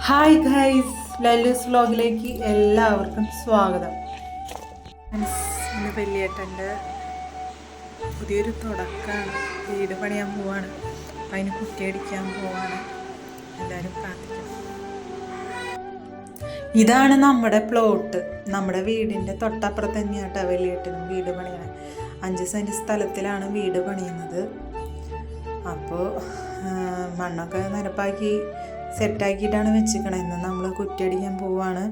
Hi guys, ലല്ലൂസ് വ്ലോഗിലേക്ക് എല്ലാവർക്കും സ്വാഗതം. ഇന്ന് വലിയേട്ടൻ്റെ പുതിയൊരു തുടക്കമാണ്. വീട് പണിയാൻ പോവാണ്. അതിന് കുറ്റിയടിക്കാൻ പോവാണ്. എല്ലാവരും പ്രാർത്ഥിക്കണം. ഇതാണ് നമ്മുടെ പ്ലോട്ട്. നമ്മുടെ വീടിൻ്റെ തൊട്ടപ്പുറത്ത് തന്നെയാട്ടോ വലിയേട്ടനും വീട് പണിയണം. 5 സെൻറ്റ് സ്ഥലത്തിലാണ് വീട് പണിയുന്നത്. അപ്പോൾ മണ്ണൊക്കെ നിരപ്പാക്കി സെറ്റാക്കിയിട്ടാണ് വെച്ചിരിക്കണത്. ഇന്ന് നമ്മൾ കുറ്റിയടിക്കാൻ പോവാണ്.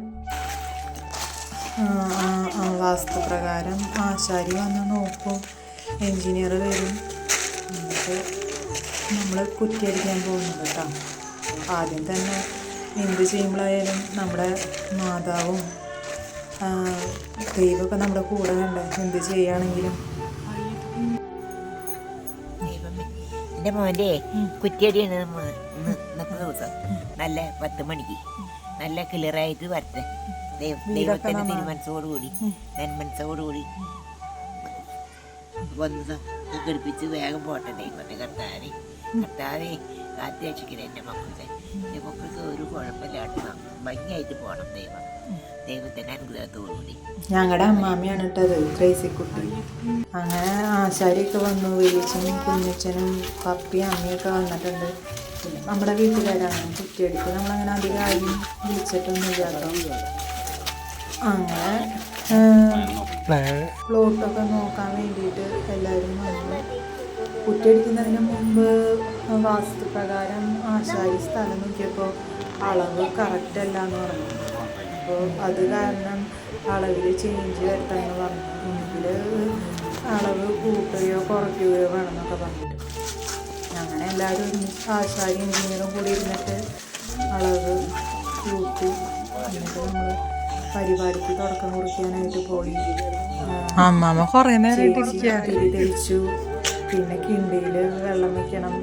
വാസ്തുപ്രകാരം ആശാരി വന്ന് നോക്കും, എൻജിനീയർ വരും. എന്നിട്ട് നമ്മൾ കുറ്റിയടിക്കാൻ പോകുന്നത് കേട്ടോ. ആദ്യം തന്നെ എന്ത് ചെയ്യുമ്പോഴായാലും നമ്മുടെ മാതാവും ദൈവമൊക്കെ നമ്മുടെ കൂടെ വേണ്ടേ. എന്ത് ചെയ്യുകയാണെങ്കിലും എൻ്റെ മോൻ്റെ കുറ്റിയടിയാണ് ഇന്നത്തെ ദിവസം. നല്ല 10 മണിക്ക് നല്ല ക്ലിയറായിട്ട് വരട്ടെ. ദൈവത്തിൻ്റെ തീരുമാനത്തോടുകൂടി നന്മനത്തോടുകൂടി വന്ന് ഘടിപ്പിച്ച് വേഗം പോട്ടെ. ദൈവത്തെ കർത്താവേ കാത്തി രക്ഷിക്കണേ. എൻ്റെ മക്കൾക്ക് ഒരു കുഴപ്പമില്ലാണ്ട് ഭംഗിയായിട്ട് പോകണം. ദൈവത്തിൻ്റെ അനുഗ്രഹത്തോടുകൂടി. ഞങ്ങളുടെ അമ്മാമ്മയാണ് ഇട്ടത്, ക്രേസിക്കുട്ടി. അങ്ങനെ ആശാരിയൊക്കെ വന്നു. വലിയച്ഛനും കുഞ്ഞച്ഛനും പപ്പിയും അമ്മയൊക്കെ വന്നിട്ടുണ്ട്. പിന്നെ നമ്മുടെ വീട്ടുകാരാണ് കുറ്റിയടിക്ക്. നമ്മളങ്ങനെ അധികം ആരും വിളിച്ചിട്ടൊന്നും ഇല്ലാട്ടോ. അങ്ങനെ പ്ലോട്ടൊക്കെ നോക്കാൻ വേണ്ടിയിട്ട് എല്ലാവരും വന്നു. കുറ്റിയടിക്കുന്നതിന് മുമ്പ് വാസ്തുപ്രകാരം ആശാരി സ്ഥലം നോക്കിയപ്പോൾ അളവ് കറക്റ്റ് അല്ല എന്ന് പറഞ്ഞു. അപ്പോൾ അത് കാരണം അളവിൽ ചേഞ്ച് വരുത്താമെന്ന് പറഞ്ഞു. എങ്കിൽ അളവ് കൂട്ടുകയോ കുറയ്ക്കുകയോ വേണമെന്നൊക്കെ പറഞ്ഞിട്ട് അങ്ങനെ എല്ലാവരും ഒരുമിച്ച് ആശാരി എഞ്ചിനീയറും കൂടി ഇരുന്നിട്ട് അളവ് കൂട്ടി. എന്നിട്ട് നമ്മൾ പരിപാടിക്ക് തുടക്കം കുറിക്കാനായിട്ട് പോയി. അമ്മാമ്മ കുറേ നേരം തിരിച്ചു. പിന്നെ കിണ്ടിയിൽ വെള്ളം വെക്കണം.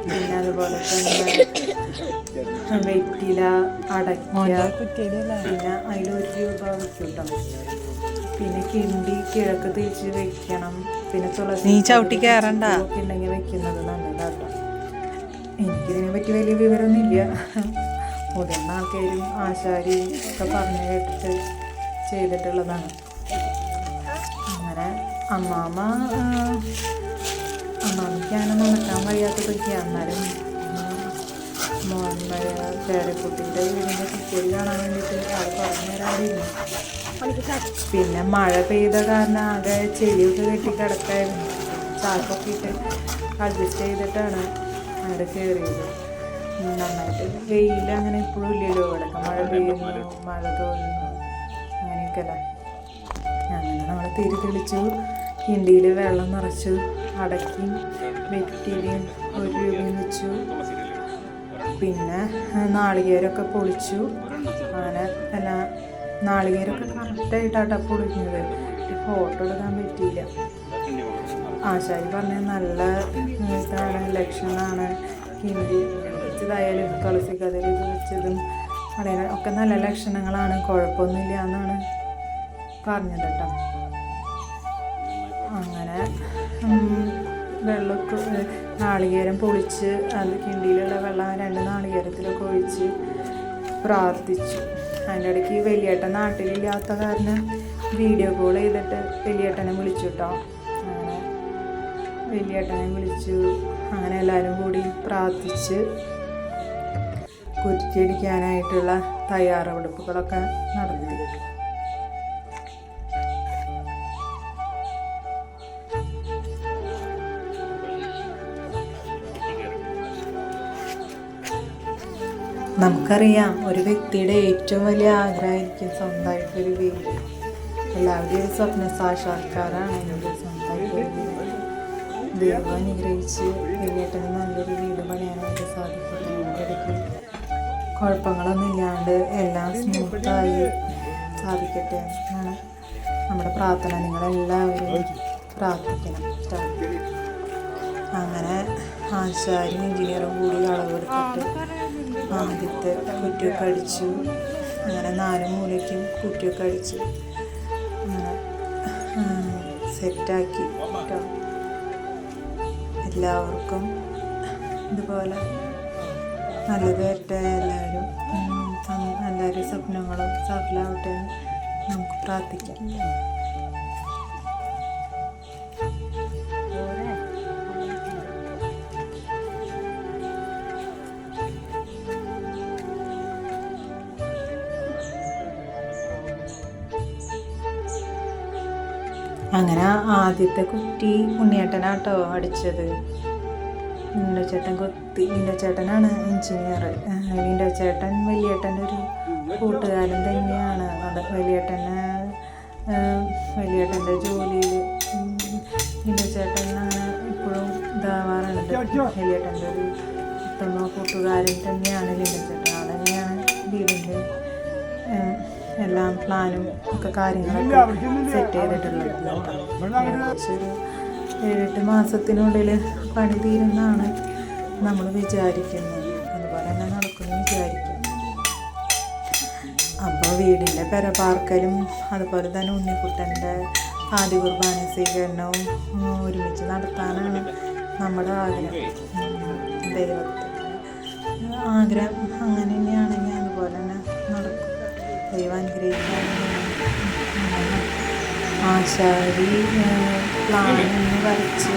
പിന്നെ അതുപോലെ തന്നെ വെറ്റില, അടയ്ക്ക, പിന്നെ അതിൽ 1 രൂപ വെക്കും കേട്ടോ. പിന്നെ കിണ്ടി കിഴക്ക് തിരിച്ച് വെക്കണം. പിന്നെ തുളസി ചവിട്ടി കയറണ്ട ഉണ്ടെങ്കിൽ വെക്കുന്നത് നല്ലതാട്ടോ. എനിക്കിതിനെ പറ്റി വലിയ വിവരമൊന്നുമില്ല. മുതിർന്ന ആൾക്കാരും ആശാരിയും ഒക്കെ പറഞ്ഞു കേട്ടിട്ട് ചെയ്തിട്ടുള്ളതാണ്. അങ്ങനെ അമ്മാമ്മയ്ക്ക് അങ്ങനെ നടക്കാൻ വയ്യാത്തതൊക്കെ. എന്നാലും പേരക്കുട്ടിയുടെ വീടിൻ്റെ കുറ്റിയടി കാണാൻ വേണ്ടിയിട്ട് അത് കുറഞ്ഞ നേരം. പിന്നെ മഴ പെയ്ത കാരണം ആകെ ചെടിയൊക്കെ കെട്ടി കിടക്കായിരുന്നു. ചാക്കൊക്കെ ഇട്ട് അഡ്ജസ്റ്റ് ചെയ്തിട്ടാണ് അവിടെ കയറിയത്. നന്നായിട്ട് വെയിൽ അങ്ങനെ ഇപ്പോഴും ഇല്ലല്ലോ. ഇവിടെയൊക്കെ മഴ പെയ്യുന്നു, മഴ തോന്നുന്നു, അങ്ങനെയൊക്കെ അല്ലേ. അങ്ങനെ നമ്മൾ തെളിച്ചു. കിണ്ടിയിൽ വെള്ളം നിറച്ചു. അടക്കി വെറ്റിലയും 1 രൂപയും വെച്ചു. പിന്നെ നാളികേരമൊക്കെ പൊളിച്ചു. അങ്ങനെ എല്ലാം നാളികേരമൊക്കെ കറക്റ്റായിട്ടാണ് പൊളിക്കുന്നത്. ഫോട്ടോ എടുക്കാൻ പറ്റിയില്ല. ആശാരി പറഞ്ഞ നല്ല ഇതാണ്, ലക്ഷണമാണ്. കിണ്ടി വെച്ചതായാലും തുളസി കതിൽ വെച്ചതും വളരെ ഒക്കെ നല്ല ലക്ഷണങ്ങളാണ്, കുഴപ്പമൊന്നുമില്ല എന്നാണ് പറഞ്ഞത് കേട്ടോ. അങ്ങനെ വെള്ളമൊക്കെ നാളികേരം പൊളിച്ച് അത് കിണ്ടിയിലുള്ള വെള്ളം 2 നാളികേരത്തിലൊക്കെ ഒഴിച്ച് പ്രാർത്ഥിച്ചു. അതിൻ്റെ ഇടയ്ക്ക് വലിയേട്ടൻ നാട്ടിലില്ലാത്ത കാരണം വീഡിയോ കോൾ ചെയ്തിട്ട് വലിയേട്ടനെ വിളിച്ചു കേട്ടോ. അങ്ങനെ വലിയേട്ടനെ വിളിച്ചു. അങ്ങനെ എല്ലാവരും കൂടി പ്രാർത്ഥിച്ച് കുറ്റിയടിക്കാനായിട്ടുള്ള തയ്യാറെടുപ്പുകളൊക്കെ നടത്തി. നമുക്കറിയാം, ഒരു വ്യക്തിയുടെ ഏറ്റവും വലിയ ആഗ്രഹമായിരിക്കും സ്വന്തമായിട്ടൊരു വീട്. എല്ലാവരുടെയും ഒരു സ്വപ്ന സാക്ഷാത്കാരമാണ് എൻ്റെ സ്വന്തമായിട്ടൊരു വീട്. ദൈവം അനുഗ്രഹിച്ച് വലിയേട്ടന് നല്ലൊരു വീട് പണിയാനായിട്ട് സാധിക്കട്ടെ. ഇടയ്ക്ക് കുഴപ്പങ്ങളൊന്നും ഇല്ലാണ്ട് എല്ലാം സ്മൂത്തായി സാധിക്കട്ടെ എന്നാണ് നമ്മുടെ പ്രാർത്ഥന. നിങ്ങളെല്ലാവരും പ്രാർത്ഥിക്കണം. അങ്ങനെ ആശാരിയും എഞ്ചിനീയറും കൂടി അളവെടുത്തിട്ട് ആദ്യത്തെ കുറ്റിയൊക്കെ അടിച്ചു. അങ്ങനെ 4 മൂലയ്ക്കും കുറ്റിയൊക്കെ അടിച്ചു അങ്ങനെ സെറ്റാക്കി കേട്ടോ. എല്ലാവർക്കും ഇതുപോലെ നല്ലത് വരട്ടെ. എല്ലാവരും സ്വപ്നങ്ങളും സഫലമാവട്ടെ എന്ന് നമുക്ക് പ്രാർത്ഥിക്കാം. അങ്ങനെ ആദ്യത്തെ കുട്ടി ഉണ്ണിയേട്ടനാട്ടോ അടിച്ചത്. വിൻഡോച്ചേട്ടൻ കൊത്തി. വിൻഡോച്ചേട്ടനാണ് എഞ്ചിനീയർ. വിൻഡോച്ചേട്ടൻ വലിയേട്ടൻ്റെ ഒരു കൂട്ടുകാരൻ തന്നെയാണ്. അത് വലിയേട്ടൻ്റെ ജോലിയിൽ വിൻഡോച്ചേട്ടനാണ് ഇപ്പോഴും ഇതാവാറുണ്ട്. വലിയേട്ടൻ്റെ ഒരു ഉത്തമ കൂട്ടുകാരൻ തന്നെയാണ് വിൻഡോച്ചേട്ടൻ. ആൾ തന്നെയാണ് വീടിൻ്റെ എല്ലാം പ്ലാനും ഒക്കെ കാര്യങ്ങളൊക്കെ സെറ്റ് ചെയ്തിട്ടുള്ളത്. ഏകദേശം ഒരു 7-8 മാസത്തിനുള്ളിൽ പണി തീരുന്നതാണ് നമ്മൾ വിചാരിക്കുന്നത്. അതുപോലെ തന്നെ നടക്കുമെന്ന് വിചാരിക്കും. അപ്പോൾ വീടിൻ്റെ പെരപാർക്കലും അതുപോലെ തന്നെ ഉണ്ണിക്കുട്ടൻ്റെ ആദ്യ കുർബാന സ്വീകരണവും ഒരുമിച്ച് നടത്താനാണ് നമ്മുടെ ആഗ്രഹം. ദൈവത്തിൻ്റെ ആഗ്രഹം അങ്ങനെ തന്നെയാണെങ്കിൽ അതുപോലെ തന്നെ നടക്കും. ദൈവം അനുഗ്രഹിക്കാൻ. ആശാരി പ്ലാനൊന്ന് വരച്ച്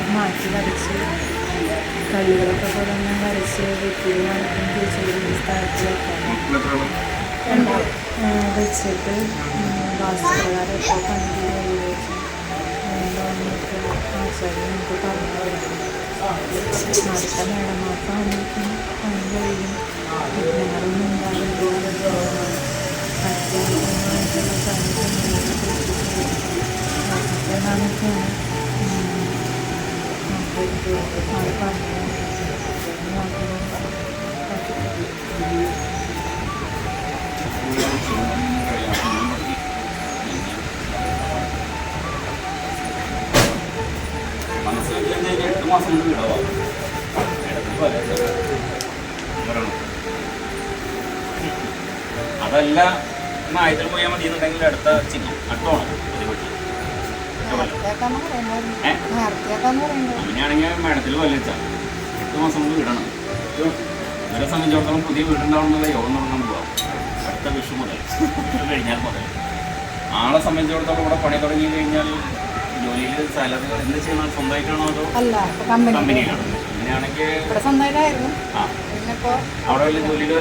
വരച്ച് കല്ലുകളൊക്കെ തന്നെ വരച്ച് വെട്ടി വെച്ചിട്ട് വാസ്തുപ്രകാരം ഇപ്പോൾ പണി ഏകദേശം ആശാരി നമുക്ക് പറഞ്ഞു കൊടുക്കും. അടുത്ത മേടമാസം ആകുമ്പോഴേക്കും പണി കഴിയും. വിഘ്നങ്ങളൊന്നും ഉണ്ടാകുമ്പോൾ അത്യാവശ്യമായിട്ടുള്ള എന്നാണൊക്കെയാണ് ആൾ പറഞ്ഞത്. അതല്ല ആയതിൽ പോയാൽ മതി എന്നുണ്ടെങ്കിൽ അടുത്ത ചിങ്ങം അടുത്തോണം അങ്ങനെയാണെങ്കിൽ മേഡത്തിൽ വല്ലിച്ച 8 മാസം കൊണ്ട് വിടണം. ഇവരെ സംബന്ധിച്ചിടത്തോളം പുതിയ വീടുണ്ടാവുന്നുള്ള യോഗം തുടങ്ങാൻ പോവാം അടുത്ത വിഷു മുതൽ കഴിഞ്ഞാൽ മുതൽ. ആളെ സംബന്ധിച്ചിടത്തോളം ഇവിടെ പണി തുടങ്ങി കഴിഞ്ഞാൽ ജോലിയിൽ സാലറി എന്ത് ചെയ്യണം? സ്വന്തമായിട്ടാണോ അതോ കമ്പനിയിലാണോ? അങ്ങനെയാണെങ്കിൽ ആ അവിടെ വലിയ ജോലിയിൽ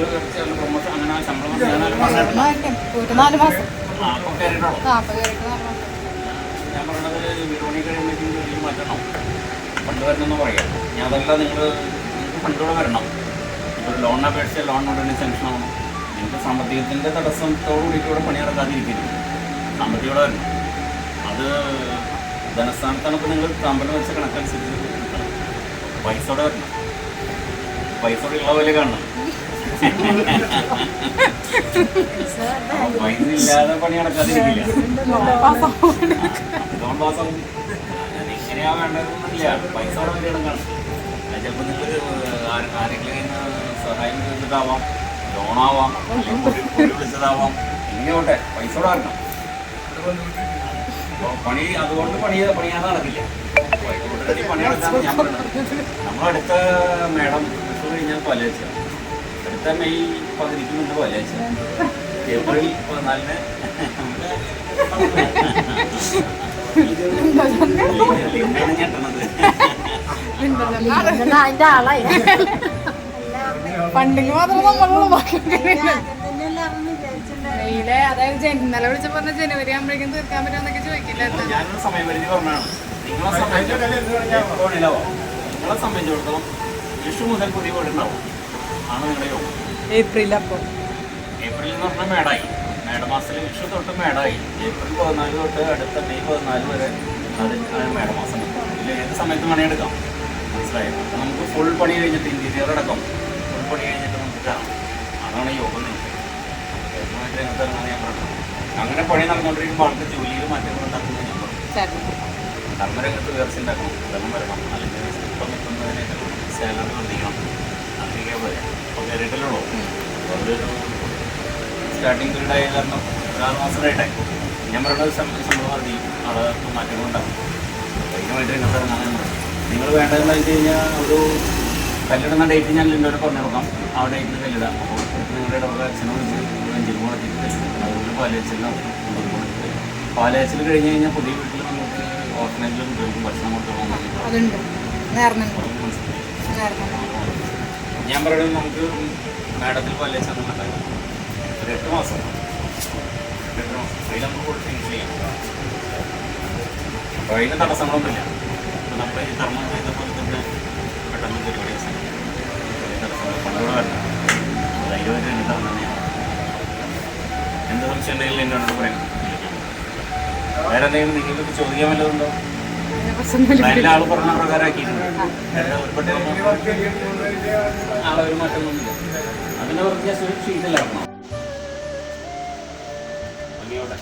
പ്രൊമോഷൻ അങ്ങനെ ശമ്പളം അപ്പോൾ കയറിയിട്ടോ? ഞാൻ പറയണത് വീട് പണി കഴിയുമ്പോഴേക്കും ജോലിയിൽ മാറ്റണം, ഫണ്ട് വരണമെന്ന് പറയാം. ഞാൻ അതല്ല, നിങ്ങൾക്ക് ഫണ്ടോടെ വരണം. ഇപ്പോൾ ലോണിനെ അപേക്ഷിച്ച് ലോൺ ഉടനെ സാങ്ഷൻ ആവണം. നിങ്ങൾക്ക് സാമ്പത്തികത്തിൻ്റെ തടസ്സത്തോടു കൂടിയിട്ട് ഇവിടെ പണി നടക്കാതിരിക്കരുത്. സാമ്പത്തികോടെ വരണം. അത് ധനസ്ഥാനത്താണ്. ഇപ്പോൾ നിങ്ങൾ സാമ്പത്തികം വെച്ച കണക്കനുസരിച്ച് കിട്ടണം. പൈസയോടെ വരണം. പൈസയോടെ ഉള്ള പോലെ കാണണം. പൈസ ഇല്ലാതെ പണി നടക്കാതിരിക്കില്ല. ലോൺ പാസ്സാവും. ഇങ്ങനെയാ വേണ്ടതൊന്നുമില്ല. പൈസയോടെ വരികയാണ് കാണും. ചിലപ്പോൾ നിങ്ങൾ ആരെങ്കിലും സഹായം ചെയ്തിട്ടാവാം, ലോണാവാം, വിളിച്ചതാവാം. ഇങ്ങനെയോട്ടെ പൈസയോടെ വരണം. പണി അതുകൊണ്ട് പണിയാതെ നടക്കില്ല. പണി നടക്കാന്ന് ഞാൻ പറയുന്നത്. നമ്മളടുത്ത മേഡം വിഷു കഴിഞ്ഞാൽ പാലാഴ്ച, അടുത്ത മെയ് 15 മുന്നേ പാലാഴ്ച, ഏപ്രിൽ 14 ലിംഗാണ് ഞെട്ടണത്. പണ്ടിങ് മാത്രം നമ്മളുള്ള മെയിലെ, അതായത് ഇന്നലെ വിളിച്ചപ്പോ ജനുവരി ആകുമ്പോഴേക്കും തീർക്കാൻ പറ്റുമെന്നൊക്കെ ചോദിക്കില്ലായിരുന്നു. ഞാനൊരു സമയപരിധി പറഞ്ഞാണ്. നിങ്ങളെ സംബന്ധിച്ചിടത്തോളം വിഷു മുതൽ പുതിയ വീടുണ്ടാവും ആണ് നിങ്ങളുടെ യോഗം. ഏപ്രിൽ അപ്പോൾ ഏപ്രിൽ എന്ന് പറഞ്ഞാൽ മേടായി. മേടമാസത്തിൽ വിഷു തൊട്ട് മേടായി. ഏപ്രിൽ 14 തൊട്ട് അടുത്ത മെയ് 14 വരെ അത് മേടമാസം. ഇതിൽ ഏത് സമയത്ത് പണിയെടുക്കാം, മനസ്സിലായോ? അപ്പോൾ നമുക്ക് ഫുൾ പണി കഴിഞ്ഞിട്ട് ഇൻറ്റീരിയർ അടക്കം ഫുൾ പണി കഴിഞ്ഞിട്ട് നമുക്ക് കാണാം. അതാണ് യോഗം. പൂർണ്ണമായിട്ട് രംഗത്ത് ഇറങ്ങാൻ ഞാൻ പറഞ്ഞത്. അങ്ങനെ പണി നടന്നുകൊണ്ടിരിക്കുമ്പോൾ ആൾക്ക് ജോലിയിൽ മാറ്റങ്ങൾ ഉണ്ടാക്കുന്നത് ഞാൻ പറഞ്ഞു. കർമ്മരംഗത്ത് ഉയർച്ച ഉണ്ടാക്കണം, ധനം വരണം, അല്ലെങ്കിൽ ഇപ്പം എത്തുന്നതിന് സാലറി വർദ്ധിക്കണം. അങ്ങനെയൊക്കെ പറയാം. അപ്പോൾ കയറിയിട്ടല്ലോ അതൊരു സ്റ്റാർട്ടിങ് പീരീഡ് ആയ കാരണം 6 മാസമായിട്ടായി. ഞാൻ പറയുന്നത് ശമ്പളം വർദ്ധിക്കും, അവിടെ മാറ്റങ്ങളുണ്ടാകും. കൈകമായിട്ട് രംഗത്ത് ഇറങ്ങാൻ നിങ്ങൾ വേണ്ടതെന്ന് വെച്ച് കഴിഞ്ഞാൽ ഒരു കല്ലിടുന്ന ഡേറ്റ് ഞാൻ ലിൻഡോനെ പറഞ്ഞു കൊടുക്കാം. ആ ഡേറ്റിന് കല്ലിടാം. അപ്പോൾ നിങ്ങളുടെ ഇടവക അച്ഛനെ വിളിച്ച് 5 നടത്തിയിട്ട് അതുകൊണ്ട് പാലേച്ചിലാണ്. പാലേച്ചിൽ കഴിഞ്ഞ് കഴിഞ്ഞാൽ പുതിയ വീട്ടിൽ നമുക്ക് ഓർഫനേജിൽ കുട്ടികൾക്ക് ഭക്ഷണം കൊടുക്കണം. അതുണ്ട് നേർന്നുണ്ട് ഞാൻ പറയുന്നത് നമുക്ക് മാഡത്തിൽ പാലേച്ച ഒരു 8 മാസം അതിൽ നമുക്ക് ഫുൾ ഫിനിഷ് ചെയ്യാം. അപ്പോൾ അതിന് തടസ്സങ്ങളൊന്നുമില്ല. ഇപ്പോൾ നമ്മൾ ഈ കർമ്മം ചെയ്ത പോലെ തന്നെ പെട്ടെന്ന് പരിപാടി തടസ്സങ്ങൾ കൊണ്ടുകൂടെ വരണം. ധൈര്യമായിട്ട് എഴുതാൻ തന്നെയാണ്. എന്ത് സംശയം ഉണ്ടെങ്കിലും എന്നോട് പറയാം. വേറെ എന്തെങ്കിലും നിങ്ങൾക്ക് ചോദിക്കാൻ വല്ലതുണ്ടോ? എല്ലാ ആൾ പറഞ്ഞ പ്രകാരമാക്കിയിട്ടുണ്ട്. ആളെ ഒരു മാറ്റമൊന്നുമില്ല. അതിനെ പറഞ്ഞ് ജസ്റ്റ് ഷീറ്റിലാക്കണം. ഭംഗിയോടെ